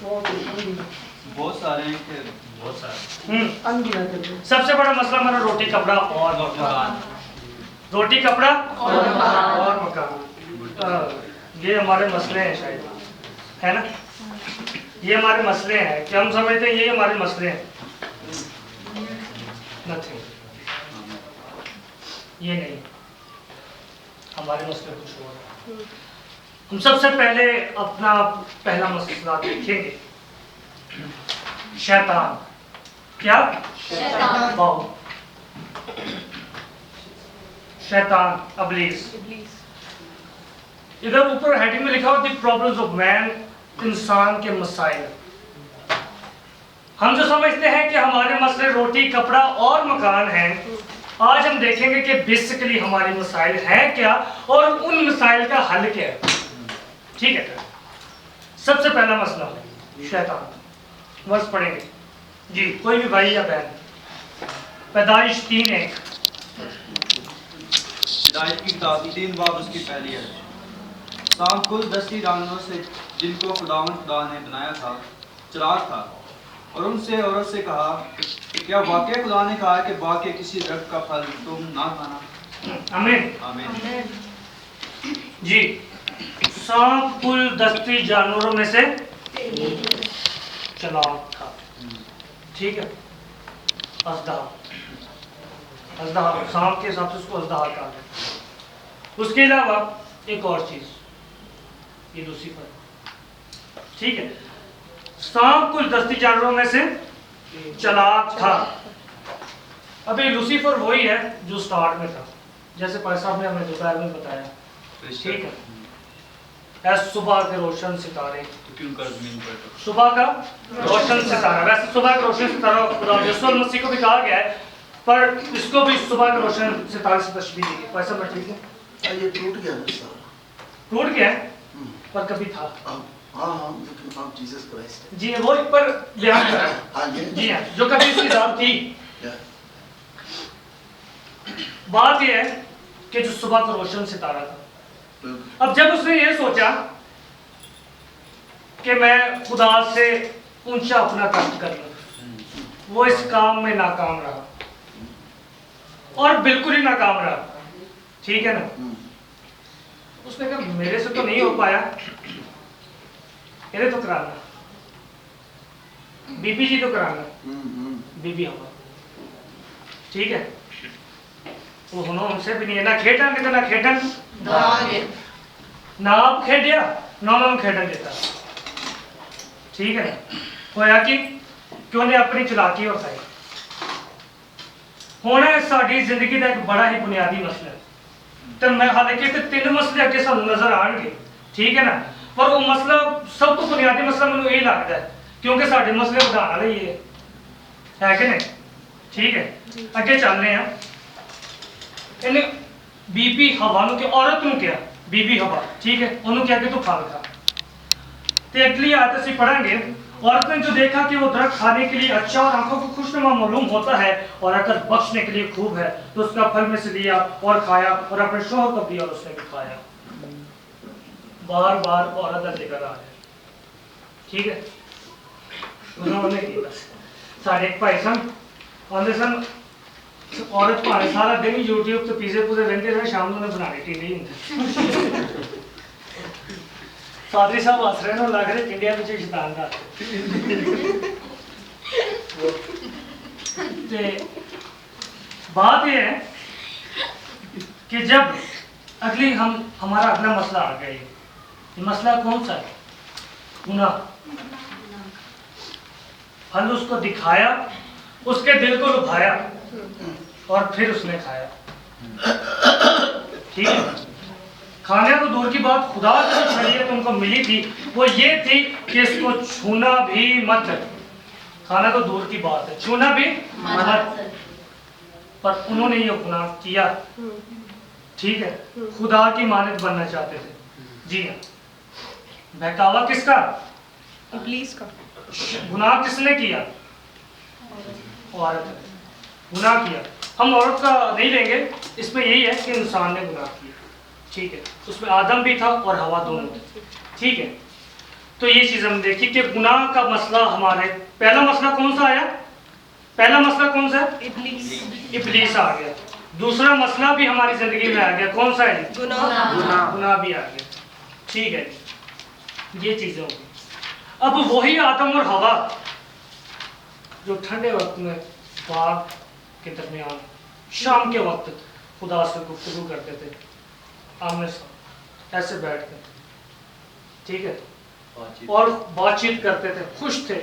बहुत सारे हैं कि बहुत सारे। सबसे बड़ा मसला हमारा रोटी कपड़ा और मकान। रोटी कपड़ा और मकान, ये हमारे मसले हैं शायद, है ना? ये हमारे मसले हैं कि हम समझते हैं ये हमारे मसले हैं। नथिंग, ये नहीं, हमारे मसले कुछ और हैं। हम सबसे पहले अपना पहला मसला देखेंगे, शैतान। क्या? शैतान। वाह, शैतान, इब्लीस। इधर ऊपर हेडिंग में लिखा हुआ द प्रॉब्लम्स ऑफ मैन, इंसान के मसाइल। हम जो समझते हैं कि हमारे मसले रोटी कपड़ा और मकान हैं, आज हम देखेंगे कि बेसिकली हमारे मसाइल हैं क्या और उन मसाइल का हल क्या है। ठीक है, सबसे पहला मसला शैतान। वर्ष पढ़ेंगे जी, कोई भी भाई या बहन। पैदाइश 3:1। हिदायत की किताब 3 बाब उसकी पहली है। सांप कुल 10 जानवरों से जिनको खुदा ने बनाया था चिराग था, और उनसे औरत से कहा कि क्या वाकई खुदा ने कहा है कि बाग के किसी दरख्त का फल तुम ना खाना? आमीन आमीन जी। सांप कुल 10 जानवरों में से चालाक था। ठीक है, अज़दहा, सांप के हिसाब से उसको अज़दहा कहा है। उसके अलावा एक और चीज, ये लूसीफर। ठीक है, सांप कुल 10 जानवरों में से चालाक था। अब ये लूसीफर वही है जो स्टार्ट में था, जैसे भाई साहब ने हमें दोपहर में बताया। ठीक है, सुबह के रोशन सितारे, सुबह का रोशन सितारा। वैसे सुबह का रोशन सितारा खुदा यीशु मसीह को भी कहा गया है, पर इसको भी सुबह के रोशन सितारे से तशबीह दी गई। वैसा ठीक है, ये टूट गया टूट गया है पर कभी था। जीसस क्राइस्ट जी वो पर ध्यान करें। जी हाँ, जो कभी इसकी जात थी। बात यह है कि जो सुबह का रोशन सितारा था, अब जब उसने ये सोचा कि मैं खुदा से ऊंचा अपना कष्ट कर लूं, वो इस काम में नाकाम रहा और बिल्कुल ही नाकाम रहा। ठीक है ना? उसने कहा मेरे से तो नहीं हो पाया, इन्हें तो कराना, बीबी जी तो कराना, बीबी हवा। ठीक है, वो उनसे भी नहीं है ना खेटन के ना खेटन ना आप खेडिया ना मैं खेडन देता। ठीक है ना? होया कि क्यों ने अपनी चलाकी और खाई होना साड़ी जिंदगी का एक बड़ा ही बुनियादी मसला है। तो मैं हालांकि 3 मसले अगे सानू नजर आएंगे, ठीक है ना, पर वो मसला सब तो बुनियादी मसला मैंने यही लगता है क्योंकि साढ़े मसले बढ़ाने वाले ही है कि नहीं? ठीक है, अगे चलने हैं। इन्हें बीबी हवा नु के औरत नु क्या बीबी हवा, ठीक है, उन्होंने क्या कि तू फल खा। तो अगली आयत ਅਸੀਂ पढ़ेंगे, औरत ने जो देखा कि वो दरख्त खाने के लिए अच्छा और आंखों को खुशनुमा मालूम होता है और अकल बख्शने के लिए खूब है, तो उसका फल में से लिया और खाया और अपने शौहर को दिया और उसने भी खाया। बार बार औरत का जिक्र आ है। ठीक है, उन्होंने की बस साढ़े एक भाई सन आंदे सन औरत भावे सारा दिन ही यूट्यूब तो पीजे पूजे रहते रहे, शाम को बनाने की नहीं होंगे। फादरी साहब हस रहे लग रहे इंडिया में शैतान का। बात यह है कि जब अगली हमारा अगला मसला आ गया, ये मसला कौन सा है? गुनाह। फल उसको दिखाया, उसके दिल को लुभाया और फिर उसने खाया। ठीक है, खाने तो दूर की बात, खुदा की जो शरीयत उनको मिली थी वो ये थी कि इसको छूना भी मत। खाना तो दूर की बात है, छूना भी मत, पर उन्होंने ये गुनाह किया। ठीक है, खुदा की मानद बनना चाहते थे। जी हाँ, बहकावा किसका? इब्लीस का। गुनाह किसने किया? औरत ने गुनाह किया। हम औरत का नहीं लेंगे, इसमें यही है कि इंसान ने गुनाह किया। ठीक है, उसमें आदम भी था और हवा दोनों थे। ठीक है, तो ये चीज हम देखी कि गुनाह का मसला हमारे पहला मसला कौन सा आया? पहला मसला कौन सा है? इब्लीस आ गया। दूसरा मसला भी हमारी जिंदगी में आ गया, कौन सा है? गुनाह भी आ गया। ठीक है, ये चीजें होगी। अब वही आदम और हवा जो ठंडे वक्त में बाग के दरमियान शाम के वक्त खुदा से गुफ्तगू करते थे, आमने सामने ऐसे बैठ कर, ठीक है, और बातचीत करते थे, खुश थे,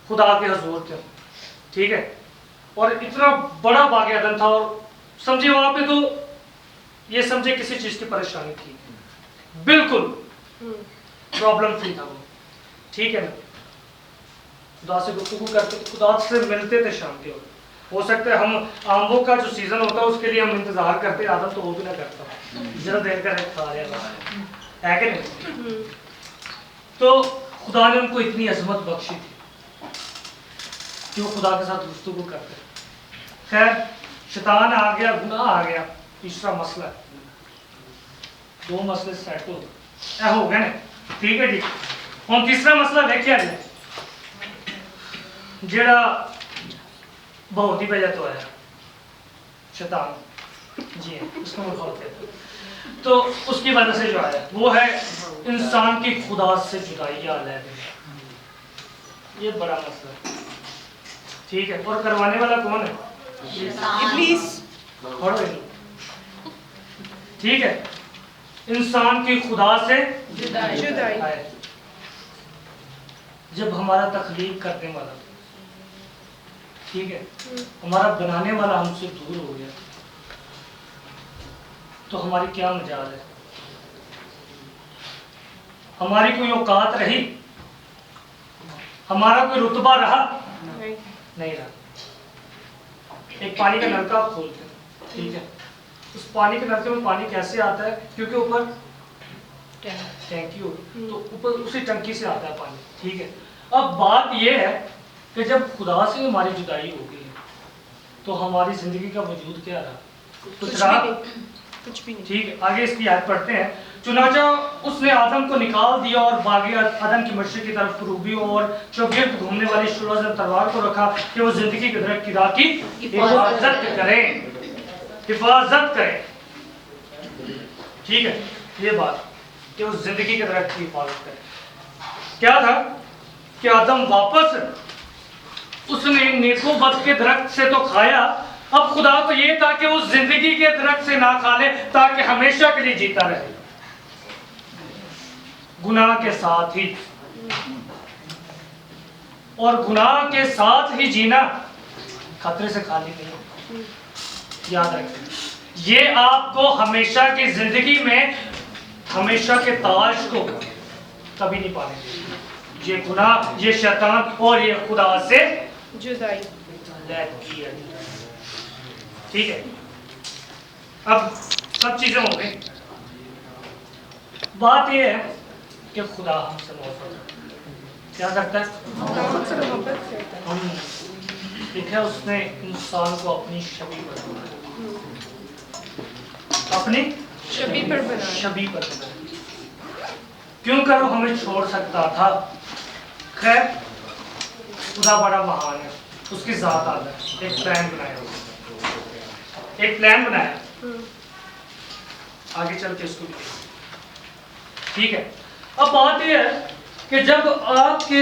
खुदा के हुजूर थे, ठीक है, और इतना बड़ा बाग अदन था, और समझे वहां पे तो ये समझे किसी चीज की परेशानी थी, बिल्कुल प्रॉब्लम फ्री था वो, ठीक है ना। खुदा से गुफ्तगू करते थे, खुदा से मिलते थे शाम के वक्त। हो सकता है हम आमों का जो सीजन होता है उसके लिए हम इंतजार करते, आदम तो वो भी ना करता, जरा देर का खा लिया है कि नहीं। तो खुदा ने उनको इतनी अजमत बख्शी थी कि वो खुदा के साथ गुफ्तगू करते। खैर शैतान आ गया, गुनाह आ गया, तीसरा मसला, दो मसले सेट हो गए ना, ठीक है जी। हम तीसरा मसला देखिए जेड़ा बहुत ही पहले तो है शैतान जी, उसको मैं बहुत कहता हूं। तो उसकी वजह से जो आया वो है इंसान की खुदा से जुदाई या अलग, ये बड़ा मसला है, ठीक है। और करवाने वाला कौन है? इब्लीस। ठीक है, इंसान की खुदा से जुदाई। जब हमारा तख्लीक करने वाला, ठीक है, हमारा बनाने वाला हमसे दूर हो गया तो हमारी क्या मजाल है? हमारी कोई औकात रही? हमारा कोई रुतबा रहा? नहीं रहा। एक पानी का नलका आप खोलते हैं, ठीक है, उस पानी के नलके में पानी कैसे आता है? क्योंकि ऊपर टंकी होगी, तो ऊपर उसी टंकी से आता है पानी, ठीक है। अब बात यह है कि जब खुदा से हमारी जुदाई हो गई तो हमारी जिंदगी का वजूद क्या रहा? कुछ भी नहीं। ठीक है, आगे इसकी आयत पढ़ते हैं। चुनाचा उसने आदम को निकाल दिया और बागी अदन की मशरिक की तरफ रूबी और चौगिर्द घूमने वाली शुलज़न तलवार को रखा कि वो जिंदगी के दरख्त की राह की हिफाजत करें, ठीक है, ये बात कि वो जिंदगी के दरख्त की हिफाजत करें। क्या था कि आदम वापस उसने नेको बद के दरख्त से तो खाया, अब खुदा तो ये था कि उस जिंदगी के दरख्त से ना खा ले ताकि हमेशा के लिए जीता रहे, गुनाह के साथ ही। और गुनाह के साथ ही जीना खतरे से खाली नहीं, याद रखें। ये आपको हमेशा की जिंदगी में हमेशा के ताज को कभी नहीं पाने देंगे। ये गुनाह, ये शैतान और ये खुदा से जुदाई, ठीक है। अब सब चीजें हो गई, बात यह है कि खुदा हमसे मोहब्बत क्या करता है? हम देखा उसने इंसान को अपनी छवि पर बनाया, अपनी छवि पर बनाया। क्यों करो हमें छोड़ सकता था? खैर खुदा बड़ा महान है, उसकी जात आला है, एक प्लान बनाया, आगे चल के इसको भी ठीक है। अब बात यह है कि जब आपके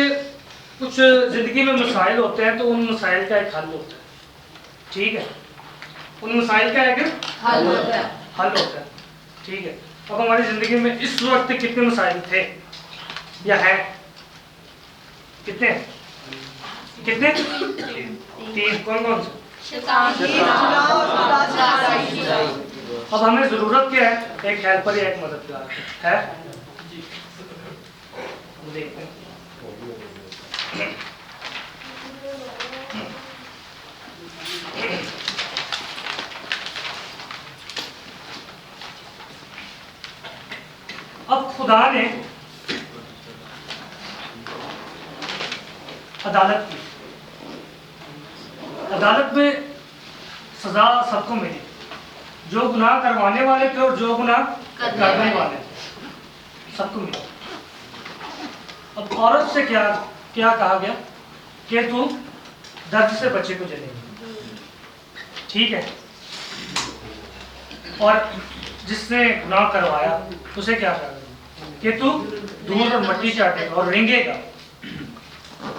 कुछ जिंदगी में मसाइल होते हैं तो उन मसाइल का एक हल होता है, ठीक है, उन मसाइल का एक हल होता है, ठीक है। अब हमारी जिंदगी में इस वक्त कितने मसाइल थे या है? कितने? तीन। कौन कौन से? अब हमें जरूरत क्या है? एक हेल्पर या एक मददगार है। देखते हैं। अब खुदा ने अदालत की, अदालत में सजा सबको मिली, जो गुनाह करवाने वाले थे और जो गुनाह करने वाले थे, सबको मिला। अब औरत से क्या क्या कहा गया कि तू दर्द से बच्चे को जलेगी, ठीक है। और जिसने गुनाह करवाया उसे क्या कहा कि तू धूल और मट्टी चाटेगा और रेंगेगा,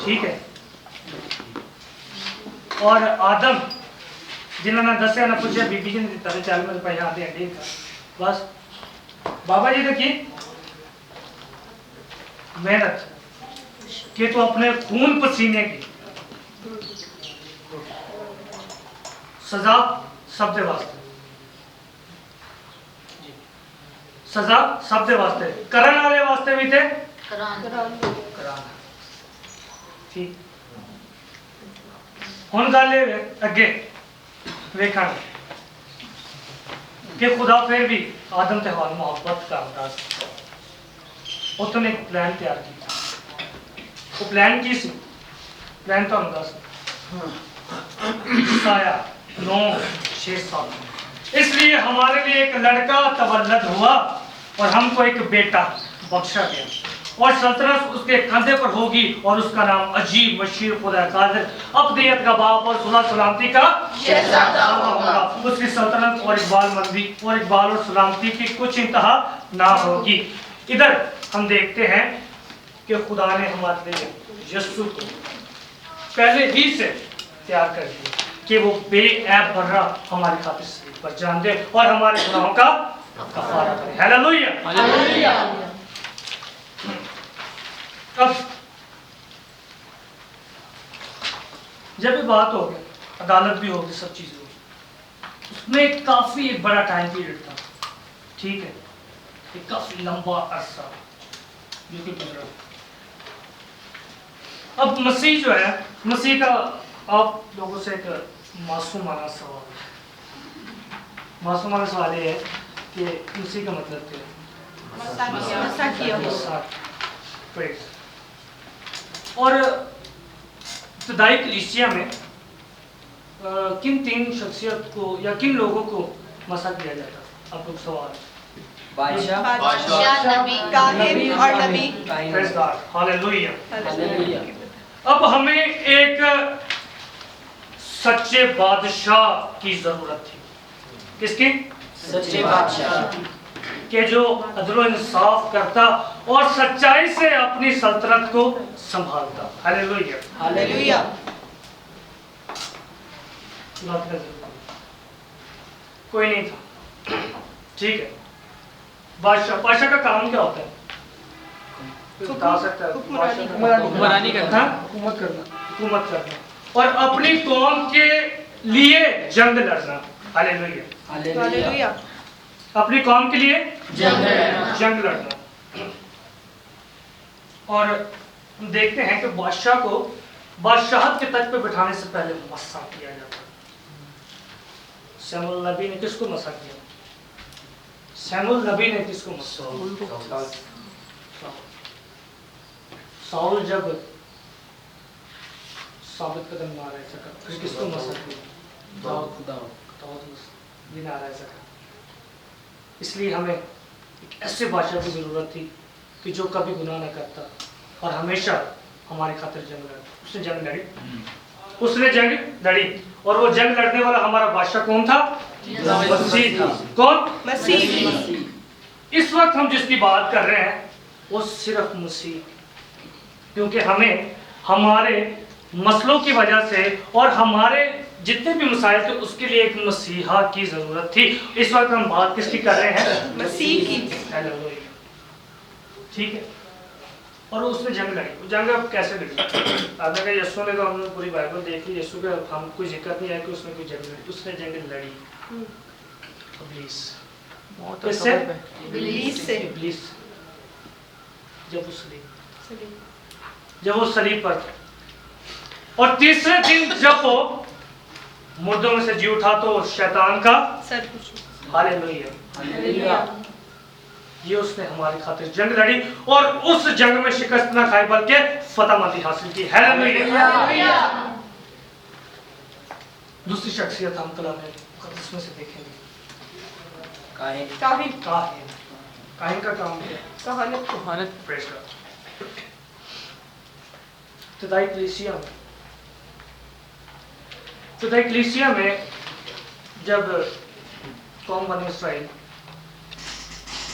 ठीक है। और आदम जिन्होंने दसिया ना पूछा बीबी जी ने दिता थे 40 रुपए आते हैं ठीक था बस। बाबा जी देखिए मेहनत कि तो अपने खून पसीने की सजा सबके वास्ते, सजा सबके वास्ते, करने वाले वास्ते भी थे कराना, ठीक। हुन गल अगे वेखा कि खुदा फिर भी आदम ते हवा मोहब्बत करता, उसने एक प्लान तैयार किया। वो प्लान की सी? प्लान तो हम दस आया 9-6 इसलिए हमारे लिए एक लड़का तवल्लद हुआ और हमको एक बेटा बख्शा गया और सल्तनत उसके कंधे पर होगी और उसका नाम अजीब मशीर खुदा कादिर अब्दियत का बाप और सुलह सलामती का शहजादा होगा। उसकी सल्तनत और इकबाल और सलामती की कुछ इंतहा ना होगी। इधर हम देखते हैं कि खुदा ने हमारे लिए यीशु को पहले ही से तैयार कर दिया कि वो बेऐब बर्रा हमारी खातिर सलीब पर जान दे और हमारे गुनाहों का कफारा करे। Hallelujah hallelujah. अब जब ये बात हो गई, अदालत भी होगी, सब चीजें होगी, उसमें काफी एक बड़ा टाइम पीरियड था, ठीक है, एक काफी लंबा अरसा जो कि गुजरा। अब मसीह जो है, मसीह का आप लोगों से एक मासूमाना सवाल ये है कि मसीह का मतलब क्या है? और इब्तदाई कलीसिया में किन 3 शख्सियत को या किन लोगों को मसा किया जाता था? आप लोग सवाल बादशाह, नबी, काहिन और नबी। Praise God, hallelujah. अब हमें एक सच्चे बादशाह की जरूरत थी। किसकी? सच्चे बादशाह के जो अदल इंसाफ करता और सच्चाई से अपनी सल्तनत को संभालता। Hallelujah hallelujah. कोई नहीं था, ठीक है। बादशाह का काम क्या होता है? बता सकता है? हुक्मरानी करना, हुकूमत करना और अपनी कौम के लिए जंग लड़ना। Hallelujah hallelujah. अपनी कौम के लिए जंग लड़ना। और हम देखते हैं कि बादशाह को बादशाहत के तख्त पे बिठाने से पहले मसा किया जाता है। शमूएल नबी ने किसको मसा किया? शमूएल नबी ने किसको मसा? साउल जब साबित कदम ना रह सका फिर किसको मसा किया? दाऊद भी ना रह सका। इसलिए हमें एक ऐसे बादशाह की जरूरत थी कि जो कभी गुनाह न करता और हमेशा हमारी खातिर जंग लड़ता। उसने जंग लड़ी और वो जंग लड़ने वाला हमारा बादशाह कौन था? मसीह था। कौन? मसीह। इस वक्त हम जिसकी बात कर रहे हैं वो सिर्फ मसीह, क्योंकि हमें हमारे मसलों की वजह से और हमारे जितने भी मसाइल थे उसके लिए एक मसीहा की जरूरत थी। इस वक्त हम बात किसकी कर रहे हैं? मसीह की। ठीक है। और उसने जंग लड़ी। जंग अब कैसे लड़ी? आपने कहा यीशु ने तो हमने पूरी बाइबल देख ली, यीशु का हम कोई जिक्र नहीं है कि उसने कोई जंग लड़ी। उसने जंग लड़ी इब्लीस से। इब्लीस जब वो सलीब पर और तीसरे दिन जब वो मुर्दों में से जी उठा तो शैतान का सर कुछ। हालेलुया। ये उसने हमारी खातिर जंग लड़ी और उस जंग में शिकस्त ना खाई बल्कि फतहमंदी हासिल की। हालेलुया। दूसरी शख्सियत हम कलाम मुकद्दस में से देखेंगे। काहिन का काम क्या? कहानी। Praise God. इब्तिदाई कलीसिया में जब कौम बनी इसराइल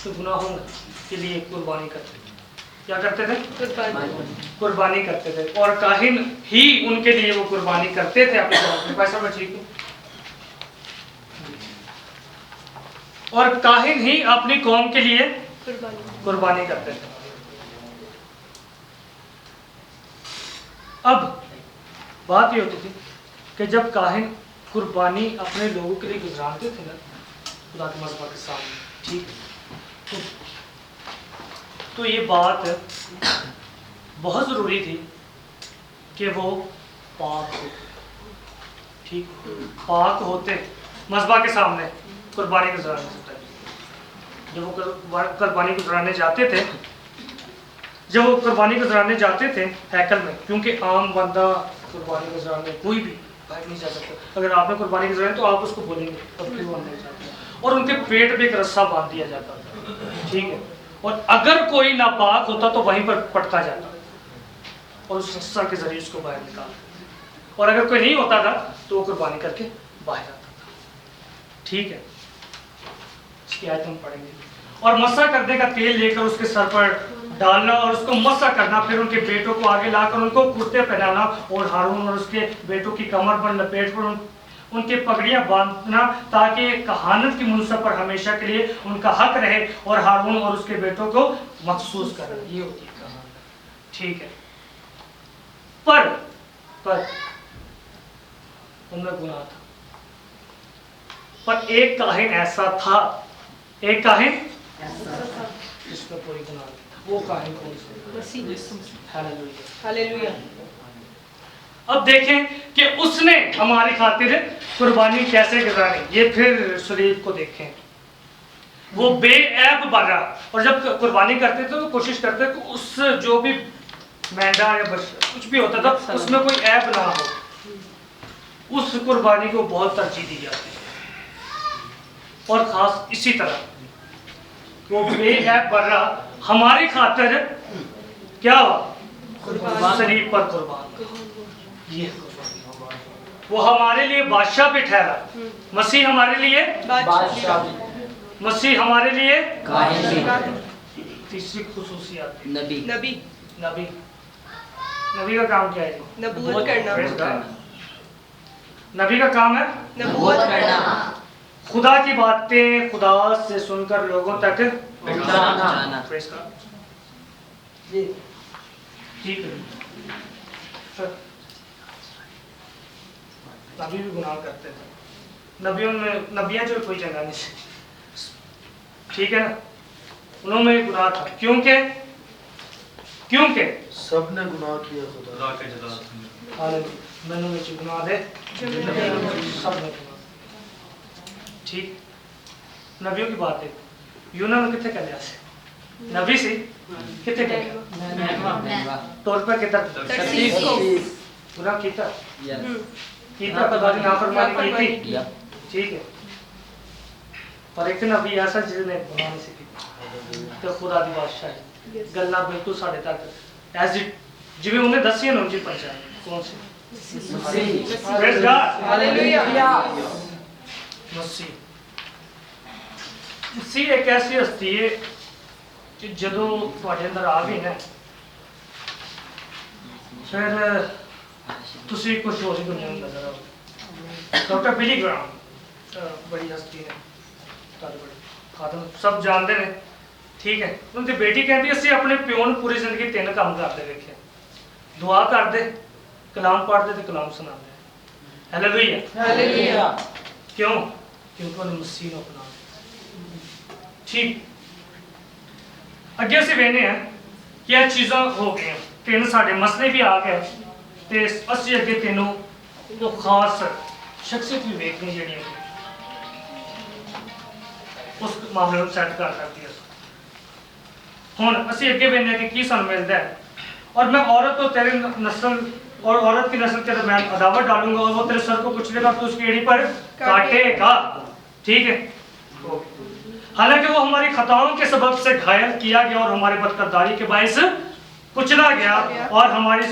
तो गुनाहों के लिए कुर्बानी करते थे। क्या करते थे? कुर्बानी करते थे, और काहिन ही उनके लिए वो कुर्बानी करते थे अपने कौम में। पैसा मैं ठीक हूँ? और काहिन ही अपनी कौम के लिए कुर्बानी करते थे। अब बात ये होती थी कि जब काहिन कुर्बानी अपने लोगों के लिए गुजराते थे ना खुदा के मज़हब के सामने, ठीक, तो ये बात बहुत ज़रूरी थी कि वो पाक हो, ठीक, पाक होते मज़हब के सामने कुर्बानी गुजराने से पहले। जब वो कुर्बानी गुजराने जाते थे, जब वो कुर्बानी गुजराने जाते थे हैकल में, क्योंकि आम बंदा कुर्बानी गुजराने कोई भी बाहर नहीं जा सकता। अगर आपने कुर्बानी गुजरानी तो आप उसको बोलेंगे और फिर वो अंदर जाते, और उनके पेट में एक रस्सा बांध दिया जाता था, ठीक है, और अगर कोई नापाक होता तो वहीं पर पटका जाता और उस रस्सा के जरिए उसको बाहर निकालते, और अगर कोई नहीं होता था तो वो कुर्बानी करके बाहर आता था, ठीक है। इसकी आयत हम पढ़ेंगे। और मस्सा करने का तेल लेकर उसके सर पर डालना और उसको मस्सा करना, फिर उनके बेटों को आगे लाकर उनको कुर्ते पहनाना और हारून और उसके बेटों की कमर पर लपेट पर उनके पगड़ियां बांधना, ताकि कहानत की मुनसब पर हमेशा के लिए उनका हक रहे और हारून और उसके बेटों को मखसूस करना। ये होती है कहानत, ठीक है। पर उनमें गुनाह था। पर एक काहिन ऐसा था, एक काहिन जिसमें कोई गुनाह नहीं था। वो काहिन कौन सा? हालेलुया। अब देखें कि उसने हमारी खातिर कुर्बानी कैसे गुजारी। ये फिर शरीफ को देखें, वो बेऐब बना, और जब कुर्बानी करते थे तो कोशिश करते कि उस जो भी मेंढा या कुछ भी होता था उसमें कोई ऐब ना हो। उस कुर्बानी को बहुत तरजीह दी जाती है, और खास इसी तरह वो बेऐब बना हमारी खातिर क्या हुआ? शरीफ पर कुर्बान। ये वो हमारे लिए बादशाह भी ठहरा। मसीह हमारे लिए मसीह हमारे लिए तीसरी खुसूसियत नबी का काम क्या है? नबूवत करना। नबी का काम है नबूवत करना, खुदा की बातें खुदा से सुनकर लोगों तक पहुंचाना। Praise God। ये ठीक है। नबी भी गुनाह करते थे। नबियां जो कोई जगह नहीं, ठीक है ना, उन्होंने गुनाह था। क्योंकि सबने गुनाह किया खुदा खुदा के जलाल हालेलुया, मैंने में गुनाह दे सब ने गुनाह, ठीक। नबियों की बात है, यूना में कितने कर से नबी से कितने कर तौर पर कितना गुनाह किया खुदा की नाफरमानी की थी, ठीक है। पर एक नबी ऐसा जिसने गुनाह नहीं सीखी तो खुदा दी बादशाह गल्ला बिल्कुल साढ़े तक एज इट जिवें उन्हें दसी ना उनकी पहचान कौन सी? Praise God, hallelujah. मसीह एक ऐसी हस्ती है कि जदों तुहाडे अंदर आ गई ना फिर तुसी कुछ होर ही दुनिया में नजर आओ। डॉक्टर बिली ग्राम बड़ी हस्ती है, खातम सब जानते हैं, ठीक है। उनकी बेटी कहती असं अपने प्यो ने पूरी जिंदगी 3 काम करते देखे, दुआ करते, कलाम पढ़ते तो कलाम सुनाते। हालेलुया। क्यों? क्योंकि उन्हें मसीह को अपना, ठीक। अगे अस वेने हैं कि यह चीज़ां हो गई, 3 साढ़े मसले भी आ गए, तो असी अगे 3 वो खास शख्सियत भी वेखनी जी उस मामले को सैट कर सकती है। हुण असी अगे वेने कि सानू मिलता है, और मैं औरत और तेरे नस्ल और औरत की नस्ल के दरमियान अदावत डालूंगा और वो तेरे सर को कुचलेगा तो उसकी एड़ी पर काटेगा, ठीक है। हालांकि वो हमारी खताओं के सबब से घायल किया गया और हमारी बदकिरदारी के बायस कुचला गया और हमारी